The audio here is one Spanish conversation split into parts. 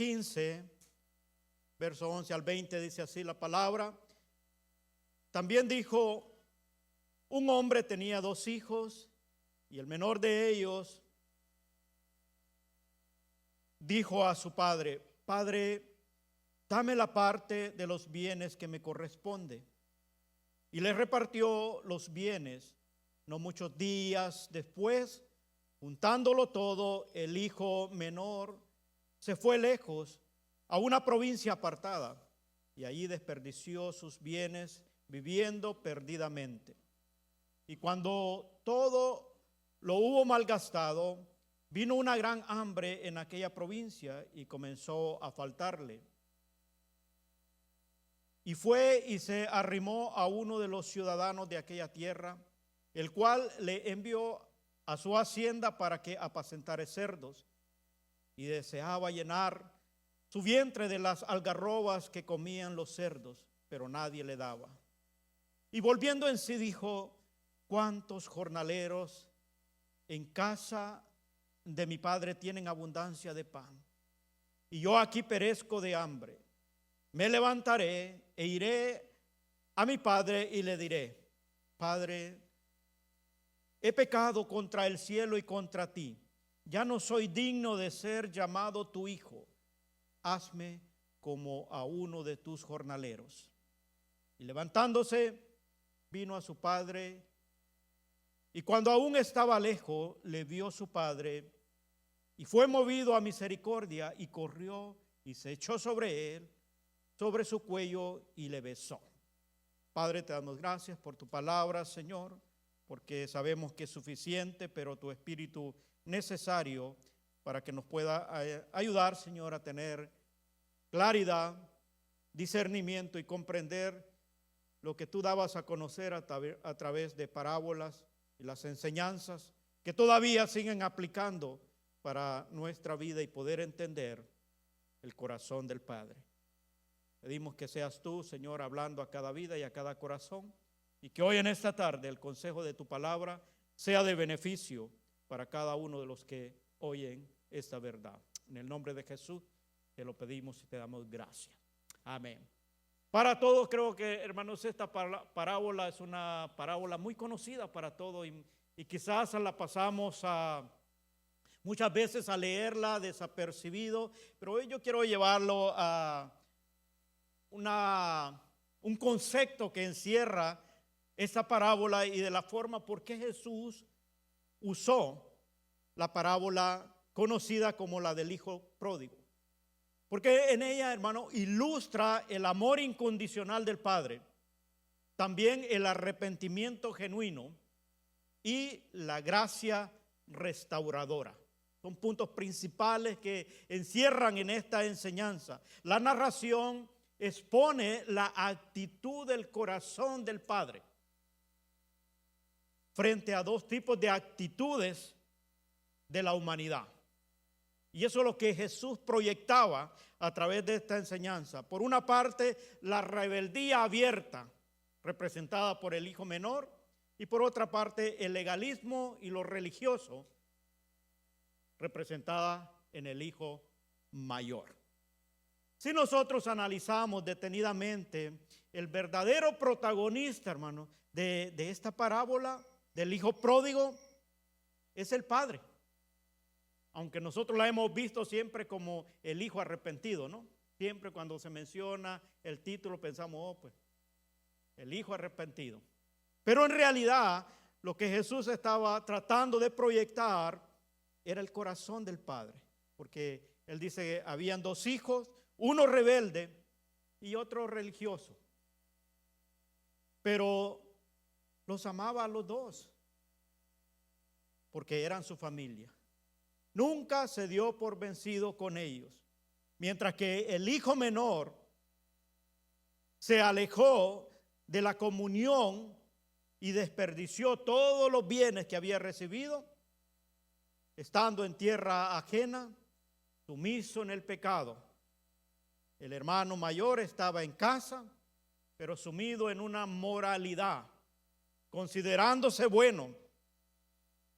15, verso 11 al 20, dice así la palabra. También dijo: un hombre tenía 2 hijos, y el menor de ellos dijo a su padre: Padre, dame la parte de los bienes que me corresponde. Y le repartió los bienes. No muchos días después, juntándolo todo, el hijo menor se fue lejos a una provincia apartada, y allí desperdició sus bienes viviendo perdidamente. Y cuando todo lo hubo malgastado, vino una gran hambre en aquella provincia y comenzó a faltarle. Y fue y se arrimó a uno de los ciudadanos de aquella tierra, el cual le envió a su hacienda para que apacentare cerdos, y deseaba llenar su vientre de las algarrobas que comían los cerdos, pero nadie le daba. Y volviendo en sí dijo: ¿cuántos jornaleros en casa de mi padre tienen abundancia de pan, y yo aquí perezco de hambre? Me levantaré e iré a mi padre y le diré: Padre, he pecado contra el cielo y contra ti. Ya no soy digno de ser llamado tu hijo. Hazme como a uno de tus jornaleros. Y levantándose, vino a su padre, y cuando aún estaba lejos, le vio su padre, y fue movido a misericordia, y corrió y se echó sobre él, sobre su cuello, y le besó. Padre, te damos gracias por tu palabra, Señor, porque sabemos que es suficiente, pero tu Espíritu necesario para que nos pueda ayudar, Señor, a tener claridad, discernimiento y comprender lo que tú dabas a conocer a través de parábolas y las enseñanzas que todavía siguen aplicando para nuestra vida y poder entender el corazón del Padre. Pedimos que seas tú, Señor, hablando a cada vida y a cada corazón, y que hoy en esta tarde el consejo de tu palabra sea de beneficio para cada uno de los que oyen esta verdad. En el nombre de Jesús te lo pedimos y te damos gracias. Amén. Para todos, creo que, hermanos, esta parábola es una parábola muy conocida para todos, y quizás la pasamos muchas veces a leerla desapercibido, pero hoy yo quiero llevarlo a un concepto que encierra esta parábola y de la forma por qué Jesús usó la parábola conocida como la del hijo pródigo. Porque en ella, hermano, ilustra el amor incondicional del Padre, también el arrepentimiento genuino y la gracia restauradora. Son puntos principales que encierran en esta enseñanza. La narración expone la actitud del corazón del Padre frente a 2 tipos de actitudes de la humanidad. Y eso es lo que Jesús proyectaba a través de esta enseñanza. Por una parte, la rebeldía abierta, representada por el hijo menor, y por otra parte, el legalismo y lo religioso, representada en el hijo mayor. Si nosotros analizamos detenidamente, el verdadero protagonista, hermano, de esta parábola del hijo pródigo es el padre. Aunque nosotros la hemos visto siempre como el hijo arrepentido, ¿no? Siempre cuando se menciona el título pensamos, oh, pues, el hijo arrepentido. Pero en realidad, lo que Jesús estaba tratando de proyectar era el corazón del padre. Porque él dice que habían 2 hijos, uno rebelde y otro religioso. Pero los amaba a los 2 porque eran su familia. Nunca se dio por vencido con ellos. Mientras que el hijo menor se alejó de la comunión y desperdició todos los bienes que había recibido, estando en tierra ajena, sumiso en el pecado. El hermano mayor estaba en casa, pero sumido en una moralidad, considerándose bueno.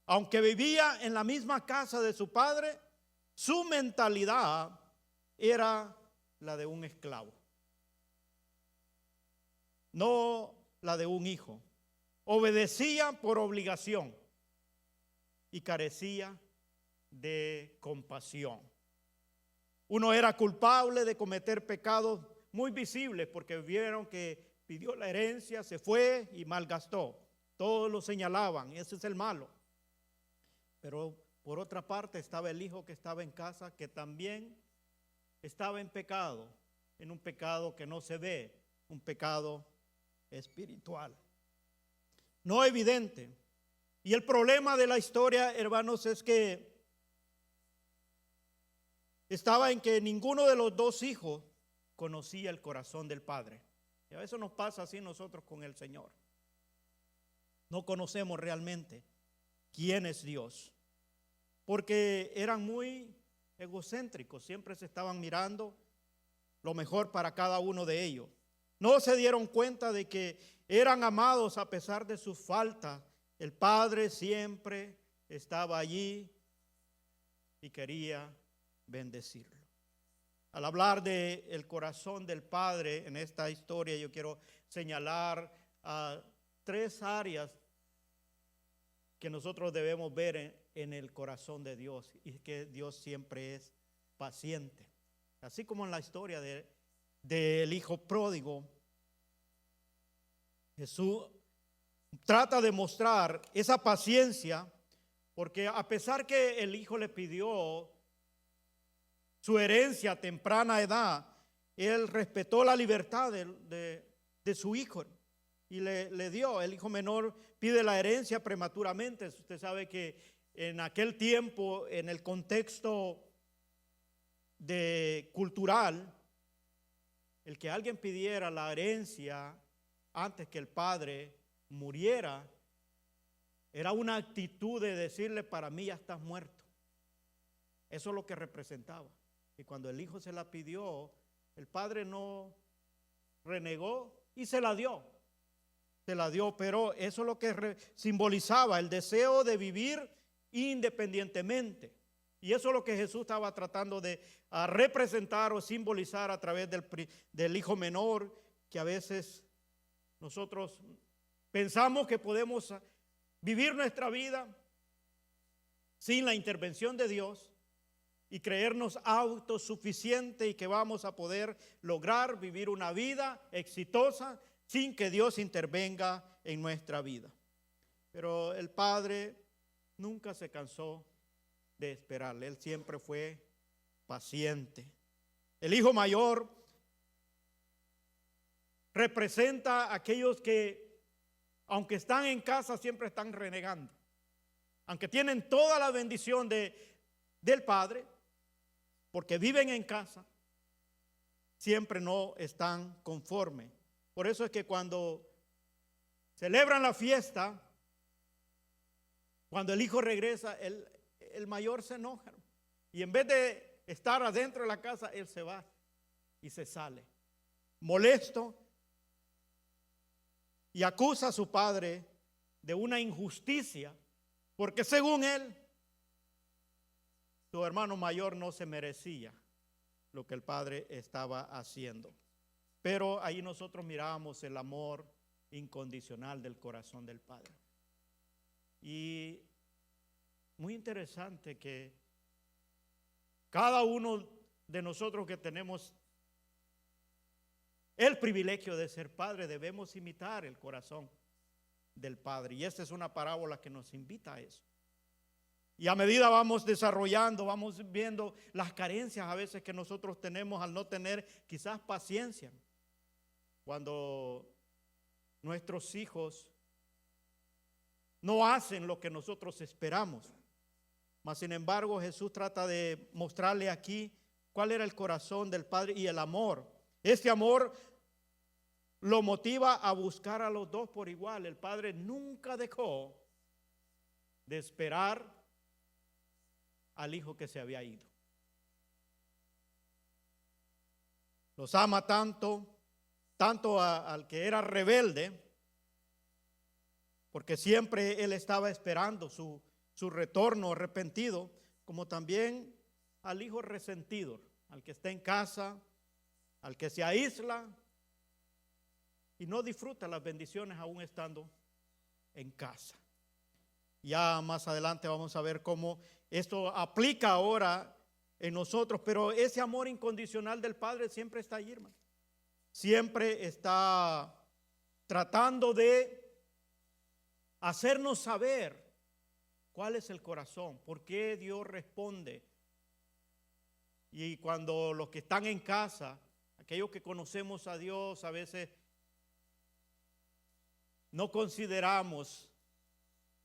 Aunque vivía en la misma casa de su padre, su mentalidad era la de un esclavo, no la de un hijo. Obedecía por obligación y carecía de compasión. Uno era culpable de cometer pecados muy visibles porque vieron que pidió la herencia, se fue y malgastó. Todos lo señalaban, ese es el malo. Pero por otra parte estaba el hijo que estaba en casa, que también estaba en pecado, en un pecado que no se ve, un pecado espiritual, no evidente. Y el problema de la historia, hermanos, es que estaba en que ninguno de los dos hijos conocía el corazón del Padre. Y a veces nos pasa así nosotros con el Señor. No conocemos realmente quién es Dios, porque eran muy egocéntricos, siempre se estaban mirando lo mejor para cada uno de ellos. No se dieron cuenta de que eran amados a pesar de sus faltas. El Padre siempre estaba allí y quería bendecirlo. Al hablar del corazón del Padre en esta historia, yo quiero señalar a tres áreas que nosotros debemos ver en el corazón de Dios, y que Dios siempre es paciente. Así como en la historia del hijo pródigo, Jesús trata de mostrar esa paciencia, porque a pesar que el hijo le pidió su herencia a temprana edad, él respetó la libertad de su hijo y le dio. El hijo menor pide la herencia prematuramente. Usted sabe que en aquel tiempo, en el contexto cultural, el que alguien pidiera la herencia antes que el padre muriera era una actitud de decirle: para mí ya estás muerto. Eso es lo que representaba. Y cuando el hijo se la pidió, el padre no renegó y se la dio. Se la dio, pero eso es lo que simbolizaba el deseo de vivir independientemente. Y eso es lo que Jesús estaba tratando de representar o simbolizar a través del hijo menor, que a veces nosotros pensamos que podemos vivir nuestra vida sin la intervención de Dios y creernos autosuficientes y que vamos a poder lograr vivir una vida exitosa sin que Dios intervenga en nuestra vida. Pero el Padre nunca se cansó de esperarle. Él siempre fue paciente. El hijo mayor representa a aquellos que, aunque están en casa, siempre están renegando. Aunque tienen toda la bendición del Padre, porque viven en casa, siempre no están conformes. Por eso es que cuando celebran la fiesta, cuando el hijo regresa, el mayor se enoja. Y en vez de estar adentro de la casa, él se va y se sale, molesto, y acusa a su padre de una injusticia, porque según él, su hermano mayor no se merecía lo que el padre estaba haciendo. Pero ahí nosotros mirábamos el amor incondicional del corazón del Padre. Y muy interesante que cada uno de nosotros que tenemos el privilegio de ser padre, debemos imitar el corazón del Padre. Y esta es una parábola que nos invita a eso. Y a medida vamos desarrollando, vamos viendo las carencias a veces que nosotros tenemos al no tener quizás paciencia. Cuando nuestros hijos no hacen lo que nosotros esperamos. Mas sin embargo, Jesús trata de mostrarle aquí cuál era el corazón del Padre y el amor. Este amor lo motiva a buscar a los dos por igual. El Padre nunca dejó de esperar al hijo que se había ido. Los ama tanto al que era rebelde, porque siempre él estaba esperando su retorno arrepentido, como también al hijo resentido, al que está en casa, al que se aísla y no disfruta las bendiciones aún estando en casa. Ya más adelante vamos a ver cómo esto aplica ahora en nosotros, pero ese amor incondicional del Padre siempre está allí, hermano. Siempre está tratando de hacernos saber cuál es el corazón, por qué Dios responde. Y cuando los que están en casa, aquellos que conocemos a Dios, a veces no consideramos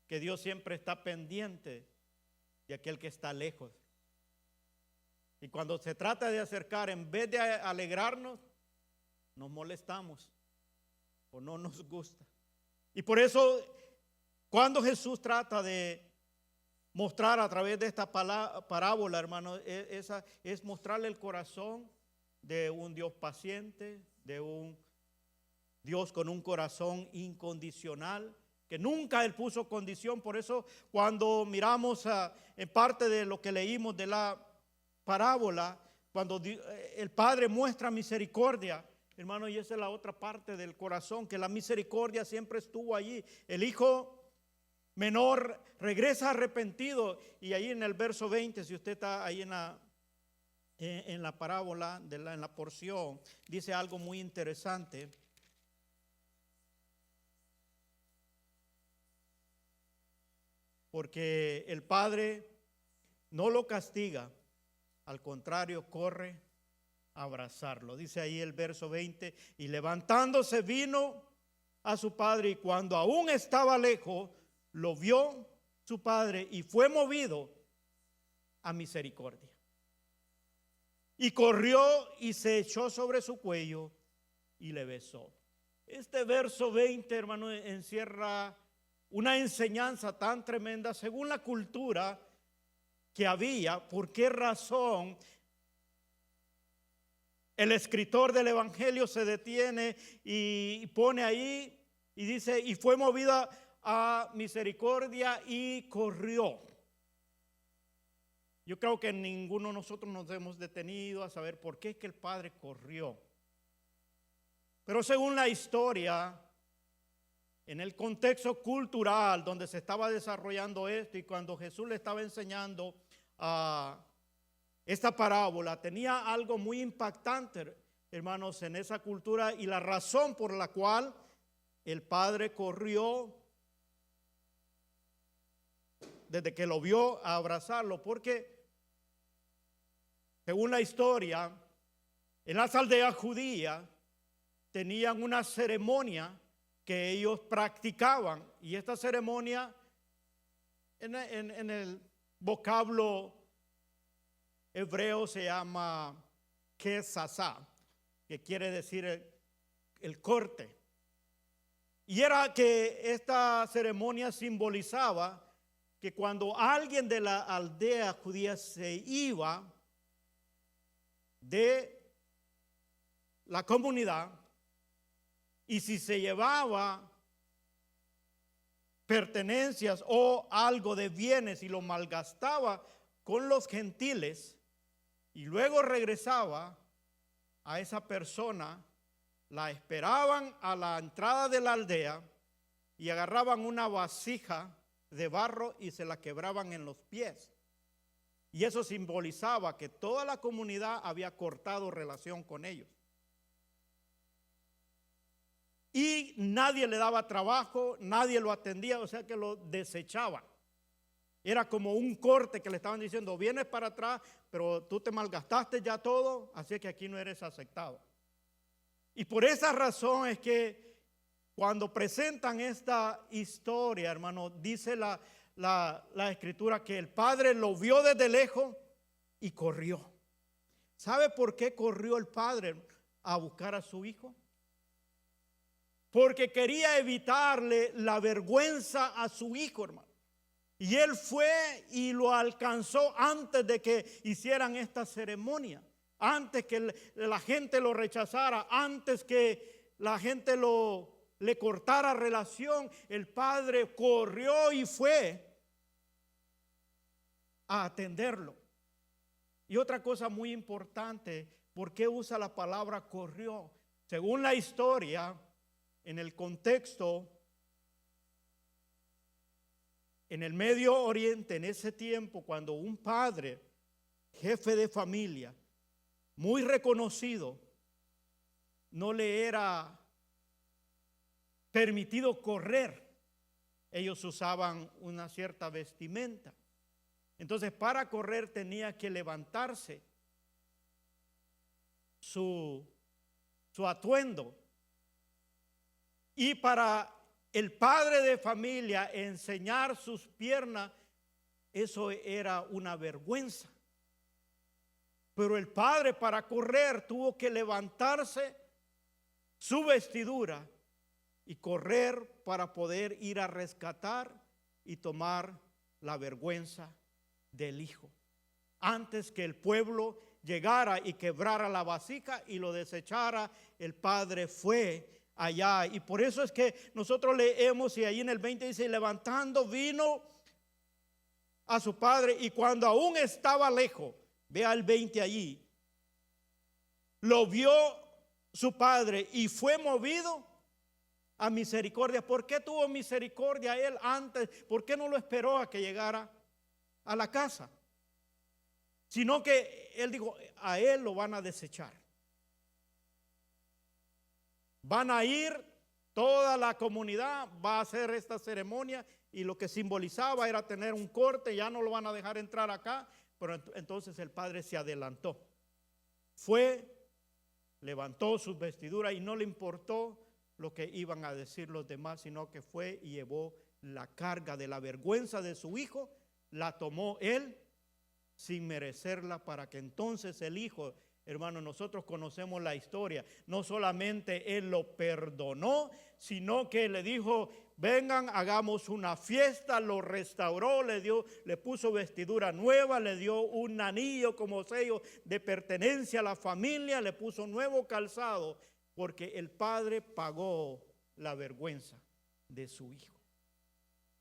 que Dios siempre está pendiente de aquel que está lejos. Y cuando se trata de acercar, en vez de alegrarnos, nos molestamos o no nos gusta. Y por eso, cuando Jesús trata de mostrar a través de esta parábola, hermano, es mostrarle el corazón de un Dios paciente, de un Dios con un corazón incondicional, que nunca Él puso condición. Por eso cuando miramos en parte de lo que leímos de la parábola, cuando el Padre muestra misericordia, hermano, y esa es la otra parte del corazón, que la misericordia siempre estuvo allí. El hijo menor regresa arrepentido, y ahí en el verso 20, si usted está ahí en la parábola, en la porción, dice algo muy interesante. Porque el Padre no lo castiga, al contrario, corre a abrazarlo. Dice ahí el verso 20, y levantándose vino a su padre, y cuando aún estaba lejos, lo vio su padre y fue movido a misericordia. Y corrió y se echó sobre su cuello y le besó. Este verso 20, hermano, encierra una enseñanza tan tremenda según la cultura que había. ¿Por qué razón el escritor del Evangelio se detiene y pone ahí y dice, y fue movida a misericordia y corrió? Yo creo que ninguno de nosotros nos hemos detenido a saber por qué es que el Padre corrió. Pero según la historia, en el contexto cultural donde se estaba desarrollando esto, y cuando Jesús le estaba enseñando esta parábola, tenía algo muy impactante, hermanos, en esa cultura, y la razón por la cual el Padre corrió desde que lo vio a abrazarlo, porque según la historia, en las aldeas judías tenían una ceremonia que ellos practicaban, y esta ceremonia en el vocablo hebreo se llama kesasá, que quiere decir el corte. Y era que esta ceremonia simbolizaba que cuando alguien de la aldea judía se iba de la comunidad, y si se llevaba pertenencias o algo de bienes y lo malgastaba con los gentiles, y luego regresaba, a esa persona la esperaban a la entrada de la aldea y agarraban una vasija de barro y se la quebraban en los pies. Y eso simbolizaba que toda la comunidad había cortado relación con ellos. Y nadie le daba trabajo, nadie lo atendía, o sea que lo desechaban. Era como un corte que le estaban diciendo, vienes para atrás, pero tú te malgastaste ya todo, así que aquí no eres aceptado. Y por esa razón es que cuando presentan esta historia, hermano, dice la escritura que el padre lo vio desde lejos y corrió. ¿Sabe por qué corrió el padre a buscar a su hijo? Porque quería evitarle la vergüenza a su hijo, hermano. Y él fue y lo alcanzó antes de que hicieran esta ceremonia, antes que la gente lo rechazara, antes que la gente le cortara relación. El padre corrió y fue a atenderlo. Y otra cosa muy importante, ¿por qué usa la palabra corrió? Según la historia, en el contexto, en el Medio Oriente, en ese tiempo, cuando un padre, jefe de familia, muy reconocido, no le era permitido correr, ellos usaban una cierta vestimenta. Entonces, para correr tenía que levantarse su atuendo. Y para el padre de familia enseñar sus piernas, eso era una vergüenza. Pero el padre, para correr, tuvo que levantarse su vestidura y correr para poder ir a rescatar y tomar la vergüenza del hijo, antes que el pueblo llegara y quebrara la vasija y lo desechara. El padre fue allá, y por eso es que nosotros leemos, y ahí en el 20 dice: levantando vino a su padre, y cuando aún estaba lejos, vea el 20 allí, lo vio su padre y fue movido a misericordia. ¿Por qué tuvo misericordia él antes? ¿Por qué no lo esperó a que llegara a la casa? Sino que él dijo: a él lo van a desechar. Van a ir, toda la comunidad va a hacer esta ceremonia, y lo que simbolizaba era tener un corte, ya no lo van a dejar entrar acá. Pero entonces el padre se adelantó. Fue, levantó sus vestiduras y no le importó lo que iban a decir los demás, sino que fue y llevó la carga de la vergüenza de su hijo, la tomó él sin merecerla, para que entonces el hijo, hermano, nosotros conocemos la historia, no solamente él lo perdonó, sino que le dijo: vengan, hagamos una fiesta. Lo restauró, le puso vestidura nueva, le dio un anillo como sello de pertenencia a la familia, le puso nuevo calzado, porque el padre pagó la vergüenza de su hijo.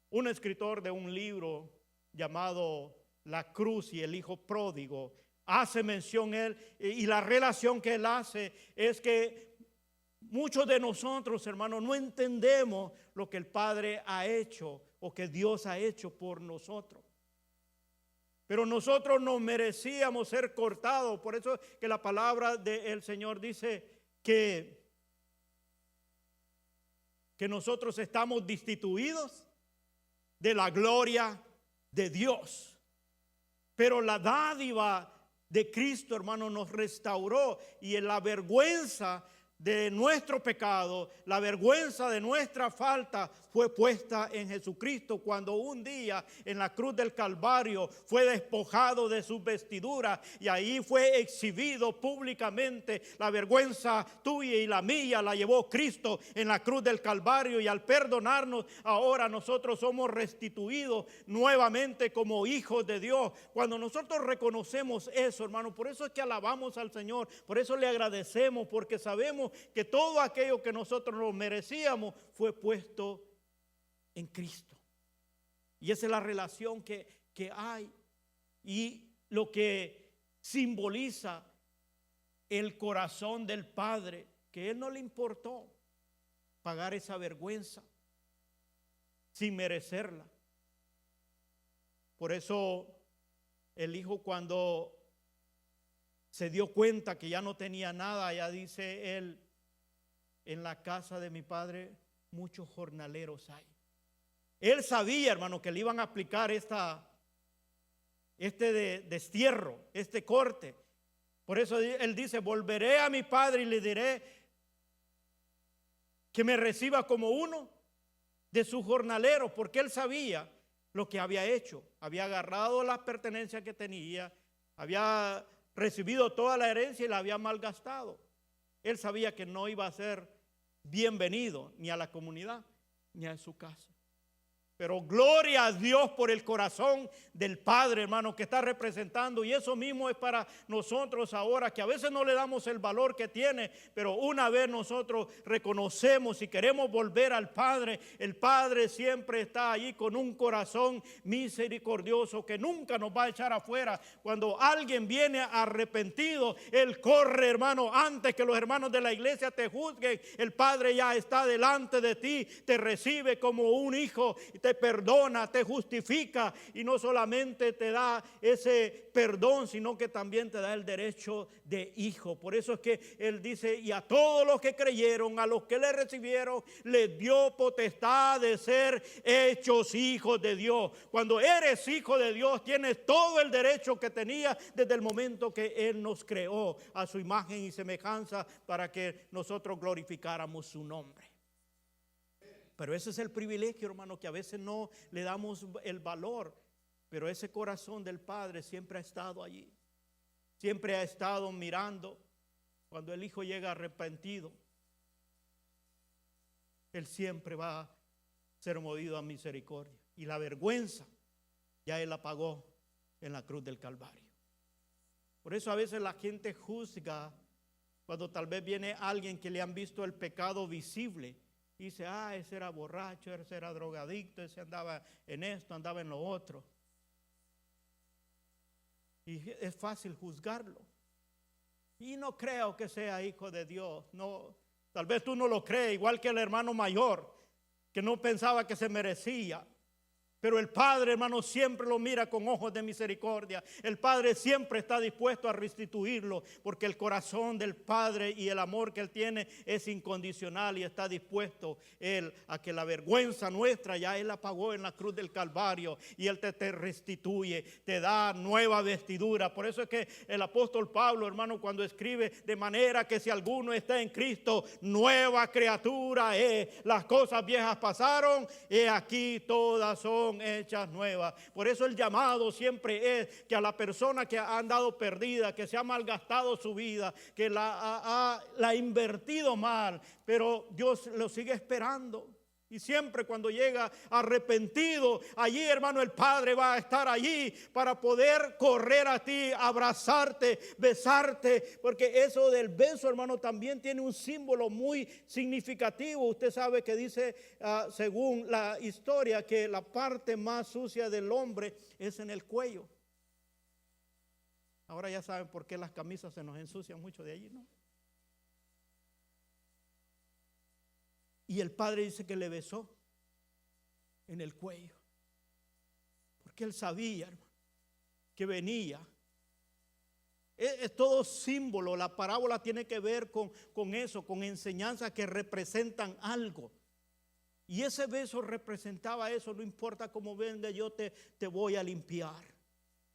Un escritor de un libro llamado La Cruz y el Hijo Pródigo hace mención él, y la relación que él hace es que muchos de nosotros, hermanos, no entendemos lo que el Padre ha hecho o que Dios ha hecho por nosotros. Pero nosotros no merecíamos ser cortados. Por eso que la palabra del Señor dice que nosotros estamos destituidos de la gloria de Dios. Pero la dádiva de Cristo, hermano, nos restauró, y en la vergüenza de nuestro pecado, la vergüenza de nuestra falta fue puesta en Jesucristo, cuando un día en la cruz del Calvario fue despojado de sus vestiduras, y ahí fue exhibido públicamente. La vergüenza tuya y la mía la llevó Cristo en la cruz del Calvario, y al perdonarnos, ahora nosotros somos restituidos nuevamente como hijos de Dios. Cuando nosotros reconocemos eso, hermano, por eso es que alabamos al Señor, por eso le agradecemos, porque sabemos que todo aquello que nosotros nos merecíamos fue puesto en Cristo. Y esa es la relación que hay, y lo que simboliza el corazón del Padre, que Él no le importó pagar esa vergüenza sin merecerla. Por eso el hijo, cuando se dio cuenta que ya no tenía nada, ya dice él: en la casa de mi padre muchos jornaleros hay. Él sabía, hermano, que le iban a aplicar destierro, este corte. Por eso él dice: volveré a mi padre y le diré que me reciba como uno de sus jornaleros, porque él sabía lo que había hecho. Había agarrado las pertenencias que tenía, había recibido toda la herencia y la había malgastado. Él sabía que no iba a ser bienvenido ni a la comunidad ni a su casa. Pero gloria a Dios por el corazón del Padre, hermano, que está representando. Y eso mismo es para nosotros ahora, que a veces no le damos el valor que tiene, pero una vez nosotros reconocemos y queremos volver al Padre, el Padre siempre está allí con un corazón misericordioso que nunca nos va a echar afuera. Cuando alguien viene arrepentido, Él corre, hermano, antes que los hermanos de la iglesia te juzguen. El Padre ya está delante de ti, te recibe como un hijo, te perdona, te justifica, y no solamente te da ese perdón, sino que también te da el derecho de hijo. Por eso es que Él dice: y a todos los que creyeron, a los que le recibieron, les dio potestad de ser hechos hijos de Dios. Cuando eres hijo de Dios, tienes todo el derecho que tenías desde el momento que Él nos creó a su imagen y semejanza, para que nosotros glorificáramos su nombre. Pero ese es el privilegio, hermano, que a veces no le damos el valor. Pero ese corazón del Padre siempre ha estado allí. Siempre ha estado mirando. Cuando el Hijo llega arrepentido, Él siempre va a ser movido a misericordia. Y la vergüenza ya Él la pagó en la cruz del Calvario. Por eso a veces la gente juzga cuando tal vez viene alguien que le han visto el pecado visible. Dice: ese era borracho, ese era drogadicto, ese andaba en esto, andaba en lo otro. Y es fácil juzgarlo. Y no creo que sea hijo de Dios. No, tal vez tú no lo crees, igual que el hermano mayor, que no pensaba que se merecía. Pero el Padre, hermano, siempre lo mira con ojos de misericordia. El Padre siempre está dispuesto a restituirlo, porque el corazón del Padre y el amor que Él tiene es incondicional, y está dispuesto Él a que la vergüenza nuestra ya Él la pagó en la cruz del Calvario, y Él te restituye, te da nueva vestidura. Por eso es que el apóstol Pablo, hermano, cuando escribe: de manera que si alguno está en Cristo, nueva criatura es. Las cosas viejas pasaron, y aquí todas son hechas nuevas. Por eso el llamado siempre es que a la persona que ha andado perdida, que se ha malgastado su vida, que la ha invertido mal, pero Dios lo sigue esperando. Y siempre cuando llega arrepentido, allí, hermano, el Padre va a estar allí para poder correr a ti, abrazarte, besarte. Porque eso del beso, hermano, también tiene un símbolo muy significativo. Usted sabe que dice, según la historia, que la parte más sucia del hombre es en el cuello. Ahora ya saben por qué las camisas se nos ensucian mucho de allí, ¿no? Y el Padre dice que le besó en el cuello, porque Él sabía, hermano, que venía. Es todo símbolo. La parábola tiene que ver con eso, con enseñanzas que representan algo. Y ese beso representaba eso. No importa cómo venga, yo te voy a limpiar,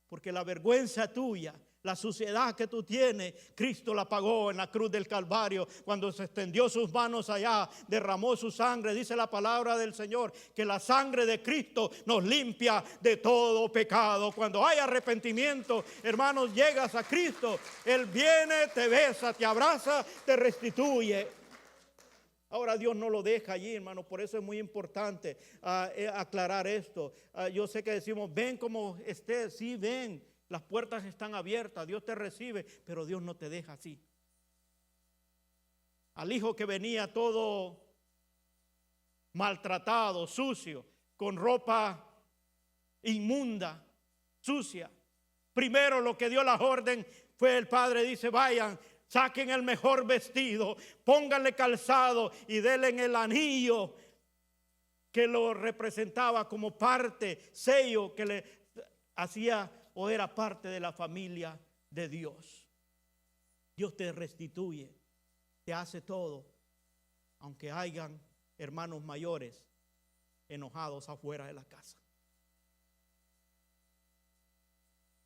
porque la vergüenza tuya, la suciedad que tú tienes, Cristo la pagó en la cruz del Calvario. Cuando se extendió sus manos allá, derramó su sangre. Dice la palabra del Señor que la sangre de Cristo nos limpia de todo pecado. Cuando hay arrepentimiento, hermanos, llegas a Cristo. Él viene, te besa, te abraza, te restituye. Ahora Dios no lo deja allí, hermano. Por eso es muy importante aclarar esto. Yo sé que decimos: ven como estés. Sí, ven. Las puertas están abiertas, Dios te recibe, pero Dios no te deja así. Al hijo que venía todo maltratado, sucio, con ropa inmunda, sucia, primero lo que dio la orden fue el Padre: dice, vayan, saquen el mejor vestido, pónganle calzado y denle el anillo que lo representaba como parte, sello que le hacía o era parte de la familia de Dios. Dios te restituye, te hace todo, aunque hayan hermanos mayores enojados afuera de la casa.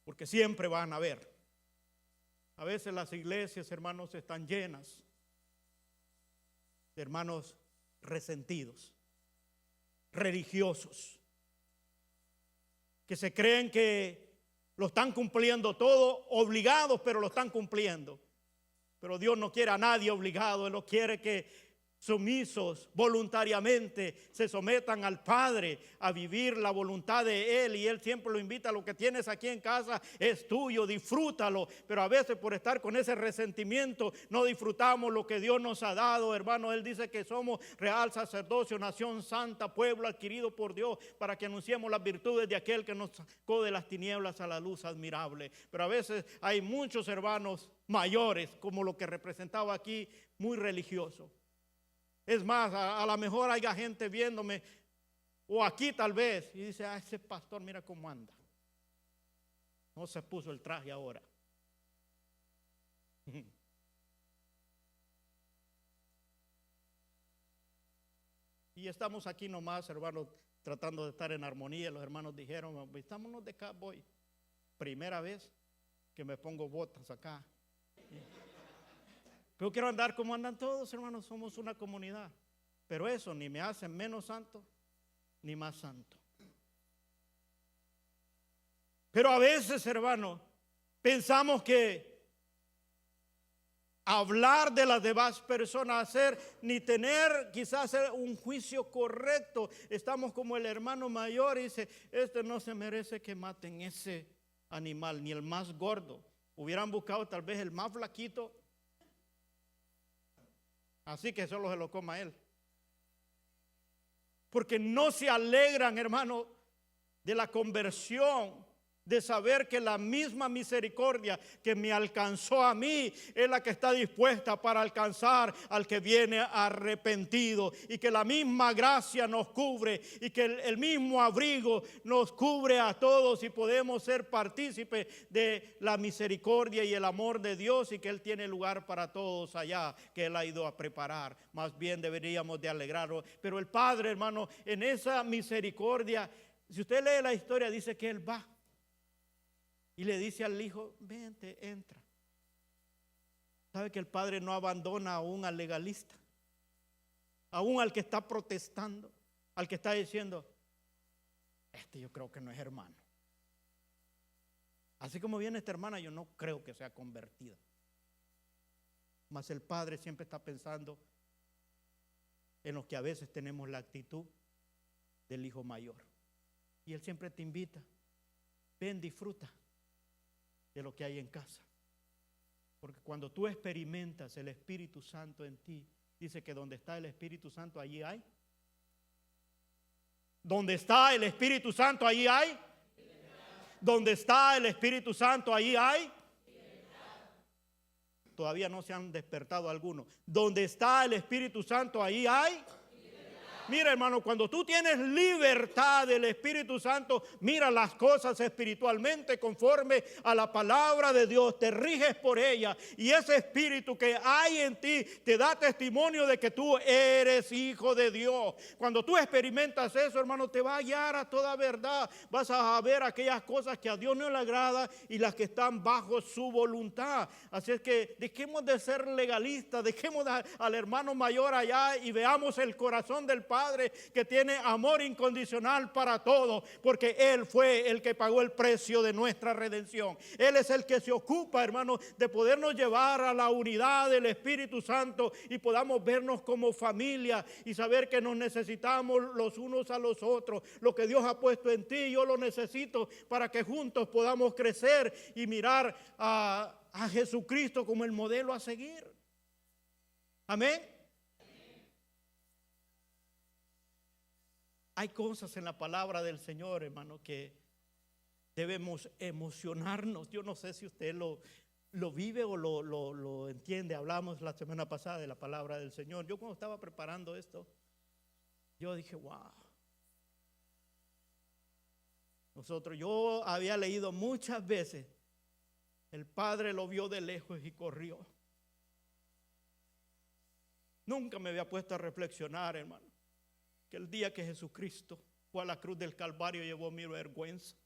Porque siempre van a haber. A veces las iglesias, hermanos, están llenas de hermanos resentidos, religiosos, que se creen que lo están cumpliendo todo, obligados, pero lo están cumpliendo. Pero Dios no quiere a nadie obligado. Él no quiere que sumisos voluntariamente, se sometan al Padre a vivir la voluntad de Él, y Él siempre lo invita: lo que tienes aquí en casa es tuyo, disfrútalo. Pero a veces, por estar con ese resentimiento, no disfrutamos lo que Dios nos ha dado, hermano. Él dice que somos real sacerdocio, nación santa, pueblo adquirido por Dios, para que anunciemos las virtudes de aquel que nos sacó de las tinieblas a la luz admirable. Pero a veces hay muchos hermanos mayores, como lo que representaba aquí, muy religiosos. Es más, a lo mejor haya gente viéndome, o aquí tal vez, y dice: ese pastor mira cómo anda, no se puso el traje ahora. Y estamos aquí nomás, hermanos, tratando de estar en armonía. Los hermanos dijeron: vistámonos de cowboy. Primera vez que me pongo botas acá. Pero quiero andar como andan todos, hermanos. Somos una comunidad. Pero eso ni me hace menos santo ni más santo. Pero a veces, hermanos, pensamos que hablar de las demás personas, hacer ni tener quizás un juicio correcto, estamos como el hermano mayor y dice: este no se merece que maten ese animal, ni el más gordo. Hubieran buscado tal vez el más flaquito, así que solo se lo coma él. Porque no se alegran, hermano, de la conversión, de saber que la misma misericordia que me alcanzó a mí es la que está dispuesta para alcanzar al que viene arrepentido, y que la misma gracia nos cubre, y que el mismo abrigo nos cubre a todos, y podemos ser partícipes de la misericordia y el amor de Dios, y que Él tiene lugar para todos allá que Él ha ido a preparar. Más bien deberíamos de alegrarnos. Pero el Padre, hermano, en esa misericordia, si usted lee la historia, dice que Él va y le dice al hijo: vente, entra. ¿Sabe que el Padre no abandona aún al legalista? Aún al que está protestando, al que está diciendo: yo creo que no es hermano. Así como viene esta hermana, yo no creo que sea convertida. Mas el Padre siempre está pensando en los que a veces tenemos la actitud del hijo mayor. Y Él siempre te invita: ven, disfruta de lo que hay en casa. Porque cuando tú experimentas el Espíritu Santo en ti, dice que donde está el Espíritu Santo, allí hay. Donde está el Espíritu Santo, allí hay. Donde está el Espíritu Santo, allí hay. Todavía no se han despertado algunos. Donde está el Espíritu Santo, allí hay. Mira, hermano, cuando tú tienes libertad del Espíritu Santo, mira las cosas espiritualmente conforme a la palabra de Dios, te riges por ella, y ese espíritu que hay en ti te da testimonio de que tú eres hijo de Dios. Cuando tú experimentas eso, hermano, te va a guiar a toda verdad. Vas a ver aquellas cosas que a Dios no le agrada y las que están bajo su voluntad. Así es que dejemos de ser legalistas, dejemos al hermano mayor allá y veamos el corazón del Padre, que tiene amor incondicional para todos, porque Él fue el que pagó el precio de nuestra redención. Él es el que se ocupa, hermano, de podernos llevar a la unidad del Espíritu Santo y podamos vernos como familia y saber que nos necesitamos los unos a los otros. Lo que Dios ha puesto en ti, yo lo necesito para que juntos podamos crecer y mirar a Jesucristo como el modelo a seguir. Amén. Hay cosas en la palabra del Señor, hermano, que debemos emocionarnos. Yo no sé si usted lo vive o lo entiende. Hablamos la semana pasada de la palabra del Señor. Yo cuando estaba preparando esto, yo dije: wow. Yo había leído muchas veces: el Padre lo vio de lejos y corrió. Nunca me había puesto a reflexionar, hermano, que el día que Jesucristo fue a la cruz del Calvario, llevó mi vergüenza,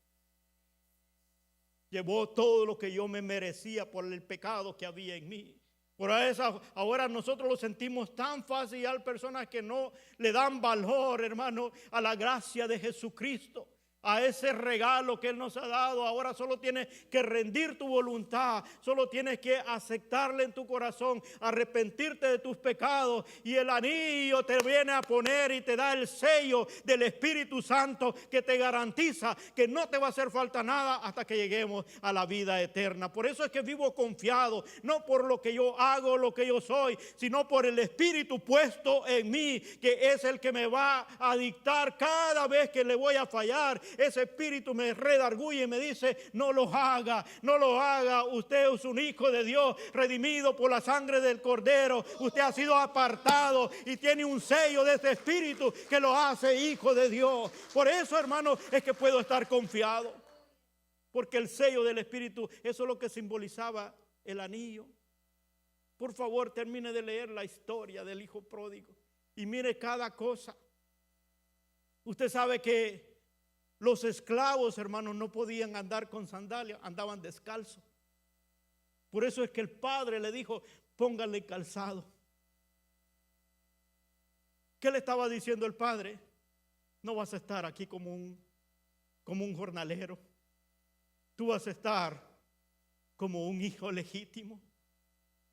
llevó todo lo que yo me merecía por el pecado que había en mí. Por eso ahora nosotros lo sentimos tan fácil, y hay personas que no le dan valor, hermano, a la gracia de Jesucristo. a ese regalo que Él nos ha dado. Ahora solo tienes que rendir tu voluntad, solo tienes que aceptarle en tu corazón, arrepentirte de tus pecados, y el anillo te viene a poner y te da el sello del Espíritu Santo que te garantiza que no te va a hacer falta nada hasta que lleguemos a la vida eterna. Por eso es que vivo confiado, no por lo que yo hago, lo que yo soy, sino por el Espíritu puesto en mí, que es el que me va a dictar cada vez que le voy a fallar. Ese espíritu me redarguye y me dice: no lo haga, no lo haga. Usted es un hijo de Dios, redimido por la sangre del Cordero. Usted ha sido apartado y tiene un sello de ese espíritu que lo hace hijo de Dios. Por eso, hermano, es que puedo estar confiado, porque el sello del Espíritu, eso es lo que simbolizaba el anillo. Por favor, termine de leer la historia del hijo pródigo y mire cada cosa. Usted sabe que los esclavos, hermanos, no podían andar con sandalias, andaban descalzos. Por eso es que el padre le dijo: póngale calzado. ¿Qué le estaba diciendo el padre? No vas a estar aquí como un jornalero. Tú vas a estar como un hijo legítimo.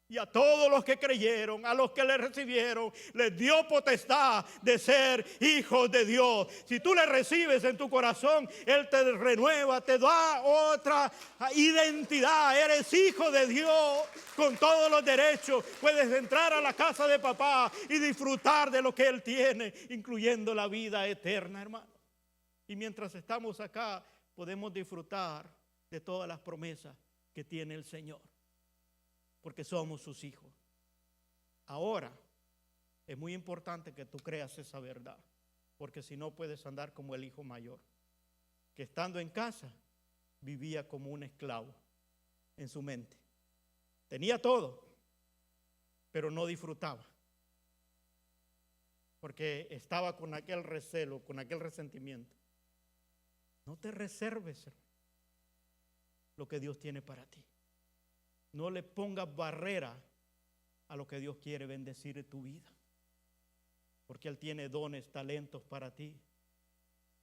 Y a todos los que creyeron, a los que le recibieron, les dio potestad de ser hijos de Dios. Si tú le recibes en tu corazón, Él te renueva, te da otra identidad. Eres hijo de Dios con todos los derechos. Puedes entrar a la casa de papá y disfrutar de lo que Él tiene, incluyendo la vida eterna, hermano. Y mientras estamos acá, podemos disfrutar de todas las promesas que tiene el Señor, porque somos sus hijos. Ahora es muy importante que tú creas esa verdad, porque si no puedes andar como el hijo mayor, que estando en casa vivía como un esclavo en su mente. Tenía todo, pero no disfrutaba, porque estaba con aquel recelo, con aquel resentimiento. No te reserves lo que Dios tiene para ti. No le pongas barrera a lo que Dios quiere bendecir en tu vida, porque Él tiene dones, talentos para ti.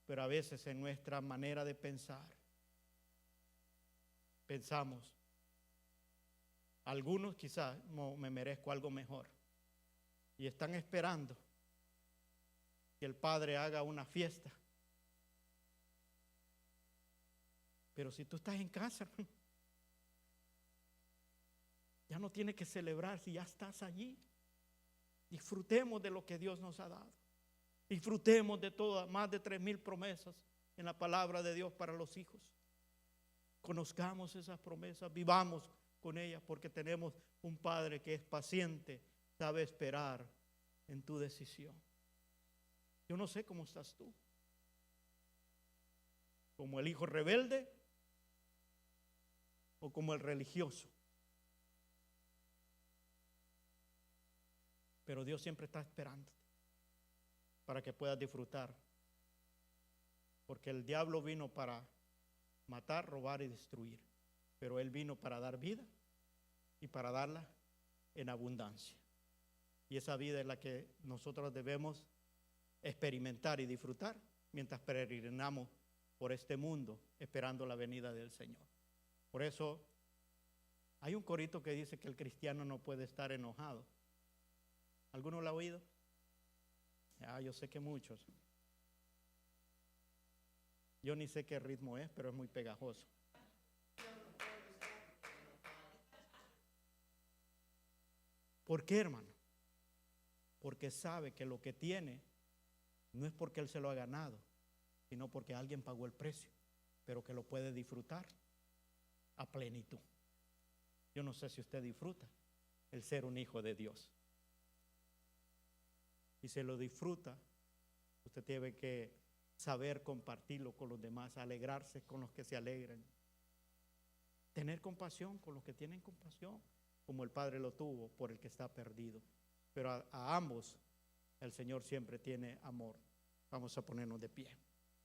Pero a veces en nuestra manera de pensar, pensamos: algunos quizás no me merezco algo mejor, y están esperando que el Padre haga una fiesta. Pero si tú estás en casa, ya no tienes que celebrar si ya estás allí. Disfrutemos de lo que Dios nos ha dado. Disfrutemos de todas, más de 3,000 promesas en la palabra de Dios para los hijos. Conozcamos esas promesas, vivamos con ellas, porque tenemos un Padre que es paciente, sabe esperar en tu decisión. Yo no sé cómo estás tú. ¿Como el hijo rebelde o como el religioso? Pero Dios siempre está esperando para que puedas disfrutar, porque el diablo vino para matar, robar y destruir, pero Él vino para dar vida y para darla en abundancia. Y esa vida es la que nosotros debemos experimentar y disfrutar mientras peregrinamos por este mundo esperando la venida del Señor. Por eso hay un corito que dice que el cristiano no puede estar enojado. ¿Alguno lo ha oído? Yo sé que muchos. Yo ni sé qué ritmo es, pero es muy pegajoso. ¿Por qué, hermano? Porque sabe que lo que tiene no es porque él se lo ha ganado, sino porque alguien pagó el precio, pero que lo puede disfrutar a plenitud. Yo no sé si usted disfruta el ser un hijo de Dios. Y se lo disfruta, usted tiene que saber compartirlo con los demás, alegrarse con los que se alegran, tener compasión con los que tienen compasión, como el Padre lo tuvo por el que está perdido. Pero a ambos el Señor siempre tiene amor. Vamos a ponernos de pie.